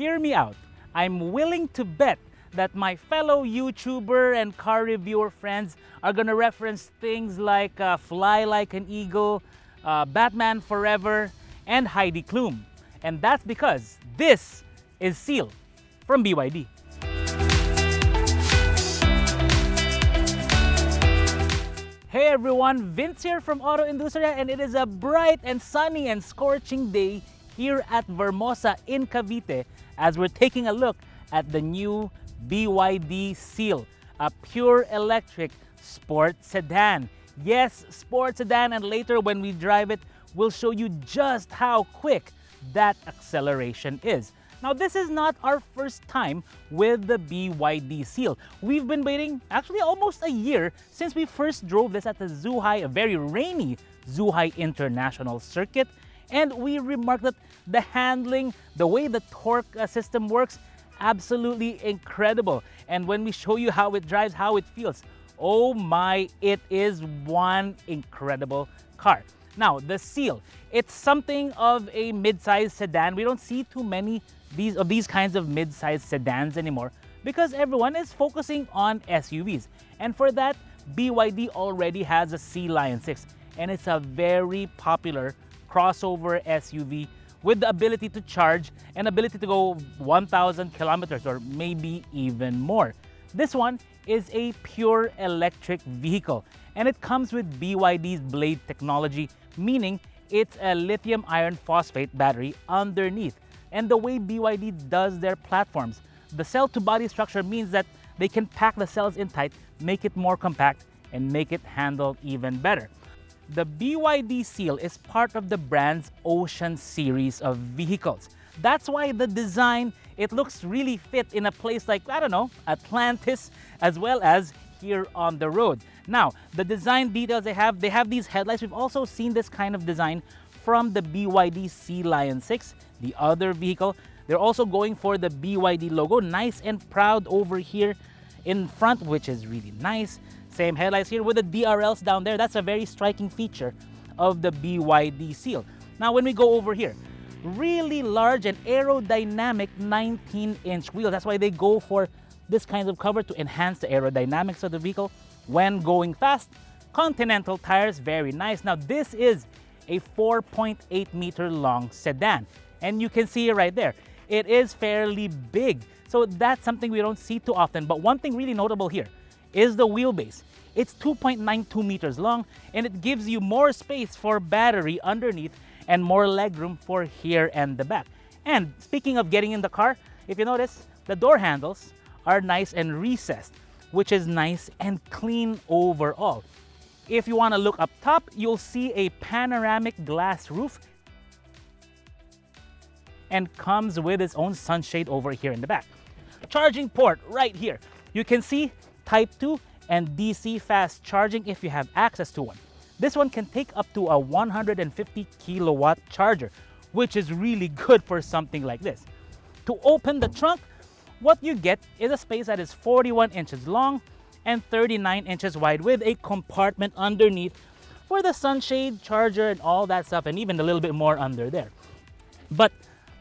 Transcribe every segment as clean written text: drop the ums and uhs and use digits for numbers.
hear me out. I'm willing to bet that my fellow YouTuber and car reviewer friends are gonna reference things like Fly Like an Eagle, Batman Forever, and Heidi Klum. And that's because this is Seal from BYD. Hey everyone, Vince here from AutoIndustriya, and it is a bright and sunny and scorching day here at Vermosa in Cavite as we're taking a look at the new BYD Seal, a pure electric sport sedan. Yes, sport sedan, and later when we drive it, we'll show you just how quick that acceleration is. Now, this is not our first time with the BYD Seal. We've been waiting actually almost a year since we first drove this at the Zhuhai, a very rainy Zhuhai International Circuit. And we remarked that the handling, the way the torque system works, absolutely incredible. And when we show you how it drives, how it feels, oh my, it is one incredible car. Now, the Seal, it's something of a mid-size sedan. We don't see too many of these kinds of mid-size sedans anymore because everyone is focusing on SUVs. And for that, BYD already has a Sea Lion 6, and it's a very popular crossover SUV with the ability to charge and ability to go 1,000 kilometers or maybe even more. This one is a pure electric vehicle, and it comes with BYD's Blade technology, meaning it's a lithium iron phosphate battery underneath. And the way BYD does their platforms, the cell-to-body structure means that they can pack the cells in tight, make it more compact, and make it handle even better. The BYD Seal is part of the brand's Ocean series of vehicles. That's why the design, it looks really fit in a place like, I don't know, Atlantis, as well as here on the road. Now, the design details they have these headlights. We've also seen this kind of design from the BYD Sea Lion 6, the other vehicle. They're also going for the BYD logo, nice and proud over here in front, which is really nice. Same headlights here with the DRLs down there. That's a very striking feature of the BYD Seal. Now, when we go over here, really large and aerodynamic 19-inch wheels. That's why they go for this kind of cover to enhance the aerodynamics of the vehicle when going fast. Continental tires, very nice. Now, this is a 4.8 meter long sedan, and you can see it right there. It is fairly big, so that's something we don't see too often. But one thing really notable here is the wheelbase. It's 2.92 meters long, and it gives you more space for battery underneath and more legroom for here and the back. And speaking of getting in the car, if you notice, the door handles are nice and recessed, which is nice and clean overall. If you want to look up top, you'll see a panoramic glass roof and comes with its own sunshade over here in the back. Charging port right here. You can see Type 2 and DC fast charging if you have access to one. This one can take up to a 150 kilowatt charger, which is really good for something like this. To open the trunk, what you get is a space that is 41 inches long and 39 inches wide with a compartment underneath for the sunshade, charger, and all that stuff, and even a little bit more under there. But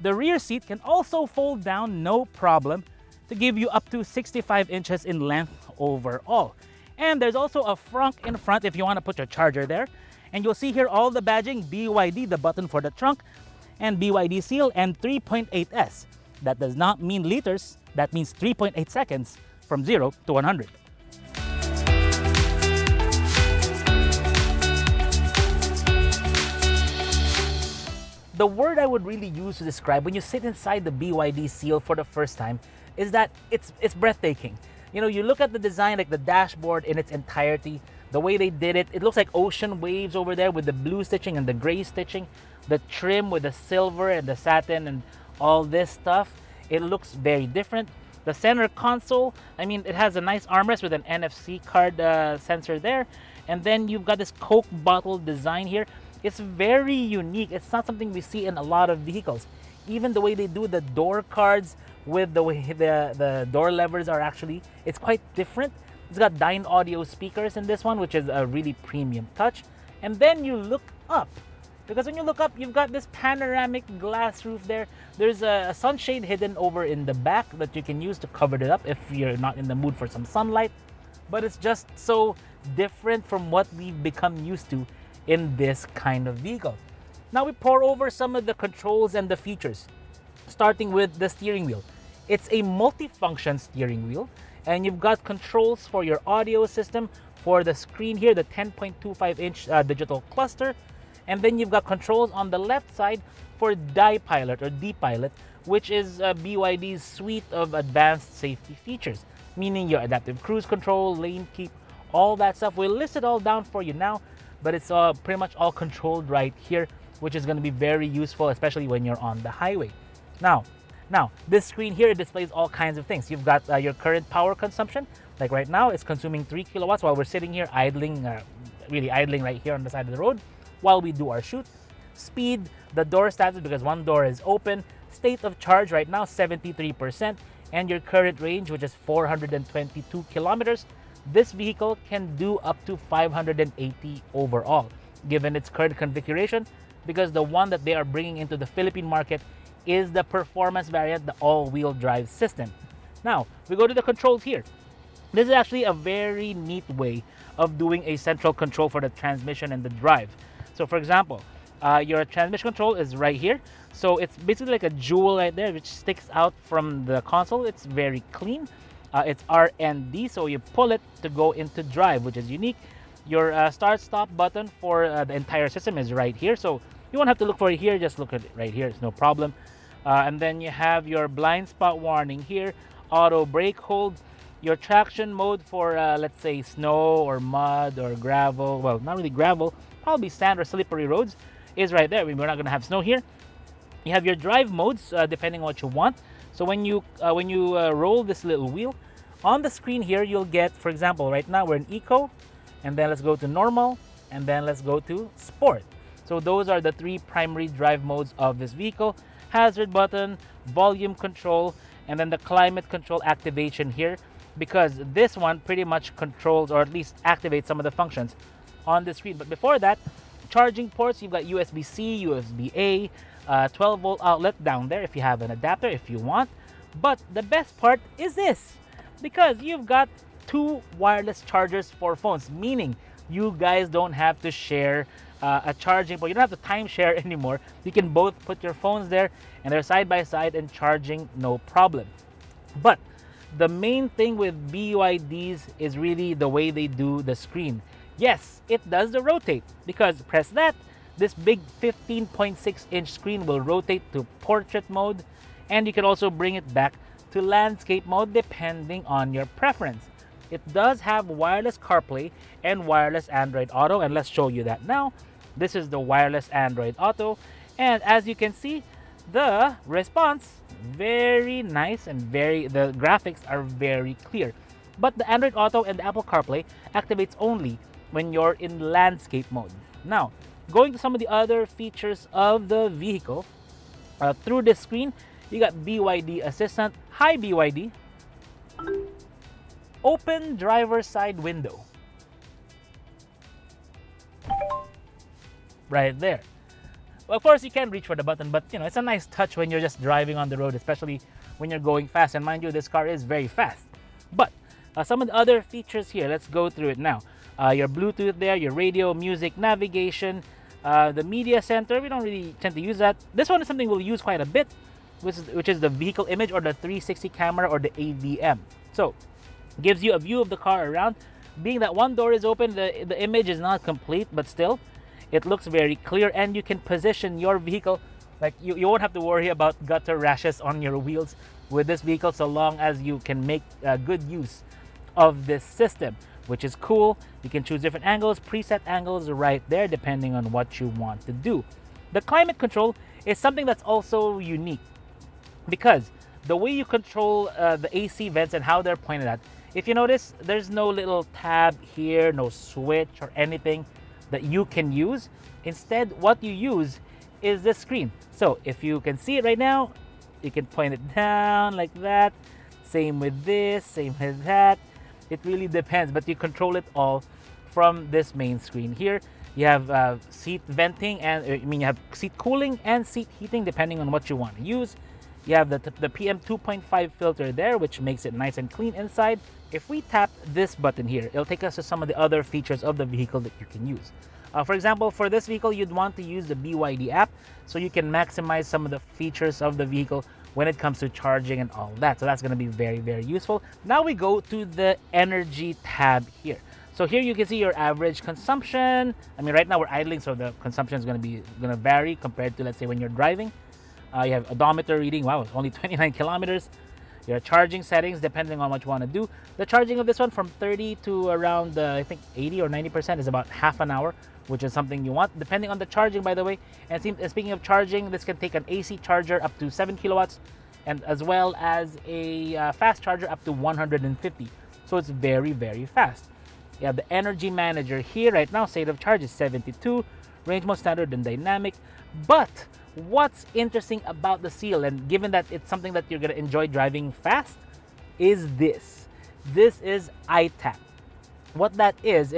the rear seat can also fold down no problem to give you up to 65 inches in length overall. And there's also a frunk in front if you want to put your charger there. And you'll see here all the badging, BYD, the button for the trunk, and BYD Seal, and 3.8S. That does not mean liters, that means 3.8 seconds from 0 to 100. The word I would really use to describe when you sit inside the BYD Seal for the first time is that it's breathtaking. You know, you look at the design, like the dashboard in its entirety, the way they did it, it looks like ocean waves over there with the blue stitching and the gray stitching, the trim with the silver and the satin and all this stuff. It looks very different. The center console, I mean, it has a nice armrest with an NFC card sensor there. And then you've got this Coke bottle design here. It's very unique. It's not something we see in a lot of vehicles. Even the way they do the door cards with the way the door levers are actually, it's quite different. It's got Dyne Audio speakers in this one, which is a really premium touch. And then you look up Because when you look up, you've got this panoramic glass roof there. There's a sunshade hidden over in the back that you can use to cover it up if you're not in the mood for some sunlight. But it's just so different from what we've become used to in this kind of vehicle. Now we pour over some of the controls and the features, starting with the steering wheel. It's a multifunction steering wheel, and you've got controls for your audio system, for the screen here, the 10.25-inch digital cluster, and then you've got controls on the left side for D-Pilot or D-Pilot, which is BYD's suite of advanced safety features, meaning your adaptive cruise control, lane keep, all that stuff. We'll list it all down for you now, but it's pretty much all controlled right here, which is going to be very useful, especially when you're on the highway. Now, this screen here, it displays all kinds of things. You've got your current power consumption. Like right now, it's consuming 3 kilowatts while we're sitting here idling, really idling right here on the side of the road while we do our shoot. Speed, the door status, because one door is open. State of charge right now, 73%. And your current range, which is 422 kilometers. This vehicle can do up to 580 overall, given its current configuration, because the one that they are bringing into the Philippine market is the performance variant, the all-wheel drive system. Now, we go to the controls here. This is actually a very neat way of doing a central control for the transmission and the drive. So for example, your transmission control is right here. So it's basically like a jewel right there, which sticks out from the console. It's very clean. It's R and D, so you pull it to go into drive, which is unique. Your start-stop button for the entire system is right here. So you won't have to look for it here, just look at it right here, it's no problem. And then you have your blind spot warning here, auto brake hold, your traction mode for let's say snow or mud or gravel, well, not really gravel, probably sand or slippery roads, is right there. We're not going to have snow here. You have your drive modes depending on what you want. So when you roll this little wheel on the screen here, you'll get, for example, right now we're in eco, and then let's go to normal, and then let's go to sport. So those are the 3 primary drive modes of this vehicle. Hazard button, volume control, and then the climate control activation here, because this one pretty much controls or at least activates some of the functions on the screen. But before that, charging ports, you've got USB-C, USB-A, 12-volt outlet down there if you have an adapter if you want. But the best part is this, because you've got 2 wireless chargers for phones, meaning you guys don't have to share a charging port. You don't have to timeshare anymore. You can both put your phones there and they're side by side and charging no problem. But the main thing with BYDs is really the way they do the screen. Yes, it does the rotate, because press that, this big 15.6-inch screen will rotate to portrait mode, and you can also bring it back to landscape mode depending on your preference. It does have wireless CarPlay and wireless Android Auto, and let's show you that now. This is the wireless Android Auto, and as you can see, the response very nice and the graphics are very clear. But the Android Auto and the Apple CarPlay activates only when you're in landscape mode. Now, going to some of the other features of the vehicle, through this screen, you got BYD Assistant. Hi BYD. Open driver's side window. Right there. Well, of course, you can reach for the button, but it's a nice touch when you're just driving on the road, especially when you're going fast. And mind you, this car is very fast. But some of the other features here, let's go through it now. Your Bluetooth there, your radio, music, navigation, the media center. We don't really tend to use that. This one is something we'll use quite a bit, which is the vehicle image or the 360 camera or the AVM. So, gives you a view of the car around. Being that one door is open, the image is not complete, but still, it looks very clear, and you can position your vehicle, like you won't have to worry about gutter rashes on your wheels with this vehicle, so long as you can make good use of this system, which is cool. You can choose different angles, preset angles right there, depending on what you want to do. The climate control is something that's also unique, because the way you control the AC vents and how they're pointed at, if you notice, there's no little tab here, no switch or anything that you can use. Instead, what you use is this screen. So if you can see it right now, you can point it down like that. Same with this, same with that. It really depends, but you control it all from this main screen here. You have seat venting, and you have seat cooling and seat heating depending on what you want to use. You have the PM 2.5 filter there, which makes it nice and clean inside. If we tap this button here, it'll take us to some of the other features of the vehicle that you can use. For example, for this vehicle, you'd want to use the BYD app so you can maximize some of the features of the vehicle when it comes to charging and all that. So that's going to be very, very useful. Now we go to the energy tab here. So here you can see your average consumption. I mean, right now we're idling, so the consumption is going to vary compared to, let's say, when you're driving. You have odometer reading. Wow, it's only 29 kilometers. Your charging settings, depending on what you want to do. The charging of this one from 30 to around, I think 80 or 90% is about half an hour, which is something you want, depending on the charging, by the way. And speaking of charging, this can take an AC charger up to 7 kilowatts, and as well as a fast charger up to 150. So it's very, very fast. You have the energy manager here. Right now, state of charge is 72, range mode standard and dynamic. But what's interesting about the Seal, and given that it's something that you're going to enjoy driving fast, is this. This is iTap. What that is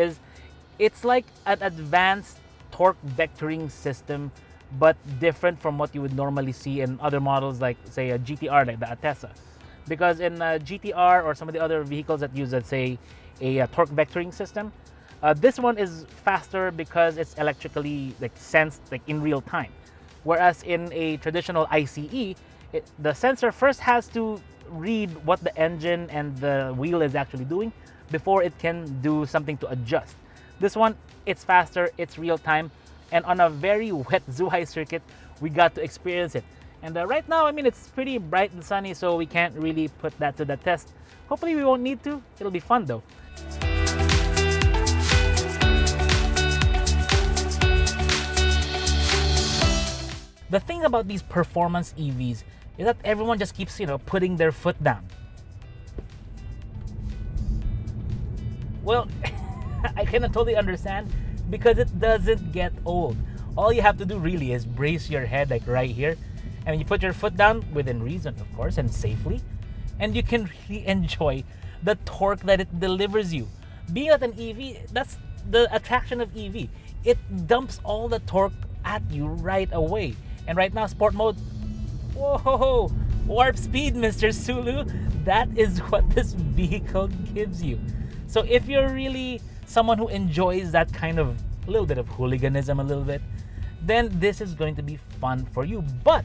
it's like an advanced torque vectoring system, but different from what you would normally see in other models like, say, a GTR, like the Atessa. Because in a GTR or some of the other vehicles that use, let's say, a torque vectoring system, this one is faster because it's electrically sensed in real time. Whereas in a traditional ICE, the sensor first has to read what the engine and the wheel is actually doing before it can do something to adjust. This one, it's faster, it's real time, and on a very wet Zhuhai circuit, we got to experience it. And right now, I mean, it's pretty bright and sunny, so we can't really put that to the test. Hopefully we won't need to. It'll be fun though. The thing about these performance EVs is that everyone just keeps, putting their foot down. Well, I cannot totally understand, because it doesn't get old. All you have to do really is brace your head right here, and you put your foot down within reason, of course, and safely, and you can really enjoy the torque that it delivers you. Being at an EV, that's the attraction of EV. It dumps all the torque at you right away. And right now, sport mode, whoa, warp speed, Mr. Sulu. That is what this vehicle gives you. So if you're really someone who enjoys that kind of a little bit of hooliganism a little bit, then this is going to be fun for you. But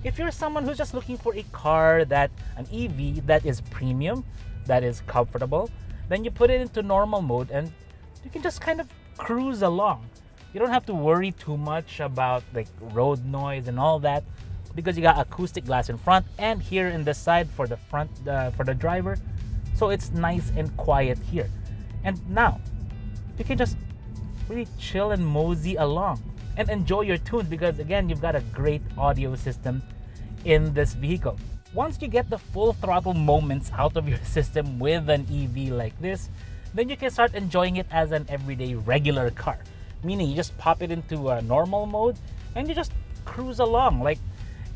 if you're someone who's just looking for a car an EV that is premium, that is comfortable, then you put it into normal mode and you can just kind of cruise along. You don't have to worry too much about road noise and all that, because you got acoustic glass in front and here in the side for the front for the driver. So it's nice and quiet here. And now you can just really chill and mosey along and enjoy your tunes, because again, you've got a great audio system in this vehicle. Once you get the full throttle moments out of your system with an EV like this, then you can start enjoying it as an everyday regular car. Meaning you just pop it into a normal mode and you just cruise along.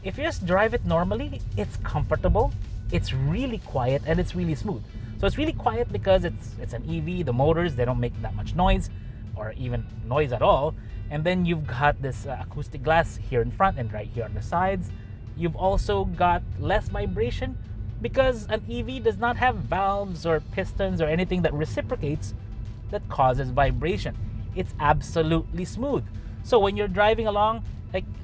If you just drive it normally, it's comfortable, it's really quiet, and it's really smooth. So it's really quiet because it's an EV. The motors, they don't make that much noise or even noise at all. And then you've got this acoustic glass here in front and right here on the sides. You've also got less vibration because an EV does not have valves or pistons or anything that reciprocates that causes vibration. It's absolutely smooth. So when you're driving along,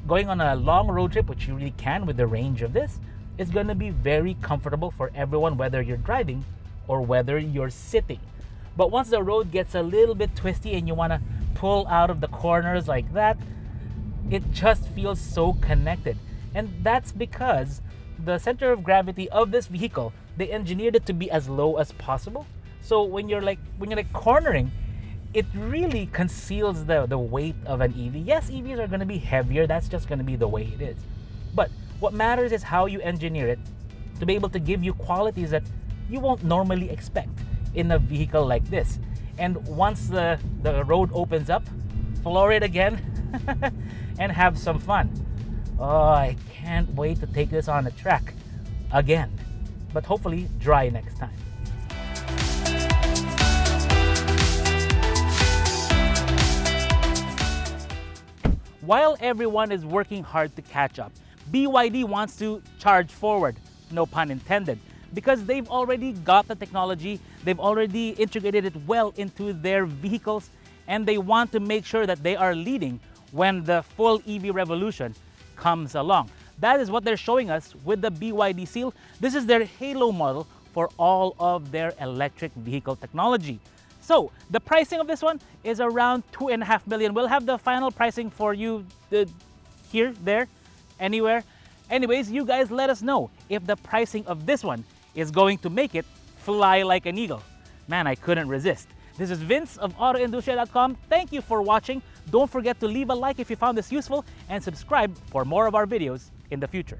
going on a long road trip, which you really can with the range of this, it's going to be very comfortable for everyone, whether you're driving or whether you're sitting. But once the road gets a little bit twisty and you want to pull out of the corners like that, it just feels so connected. And that's because the center of gravity of this vehicle, they engineered it to be as low as possible. So when you're cornering, it really conceals the weight of an EV. Yes, EVs are going to be heavier. That's just going to be the way it is. But what matters is how you engineer it to be able to give you qualities that you won't normally expect in a vehicle like this. And once the road opens up, floor it again and have some fun. Oh, I can't wait to take this on the track again, but hopefully dry next time. while everyone is working hard to catch up, BYD wants to charge forward, no pun intended, because they've already got the technology, they've already integrated it well into their vehicles, and they want to make sure that they are leading when the full EV revolution comes along. That is what they're showing us with the BYD Seal. This is their halo model for all of their electric vehicle technology. So the pricing of this one is around 2.5 million. We'll have the final pricing for you here, there, anywhere. Anyways, you guys let us know if the pricing of this one is going to make it fly like an eagle. Man, I couldn't resist. This is Vince of AutoIndustriya.com. Thank you for watching. Don't forget to leave a like if you found this useful and subscribe for more of our videos in the future.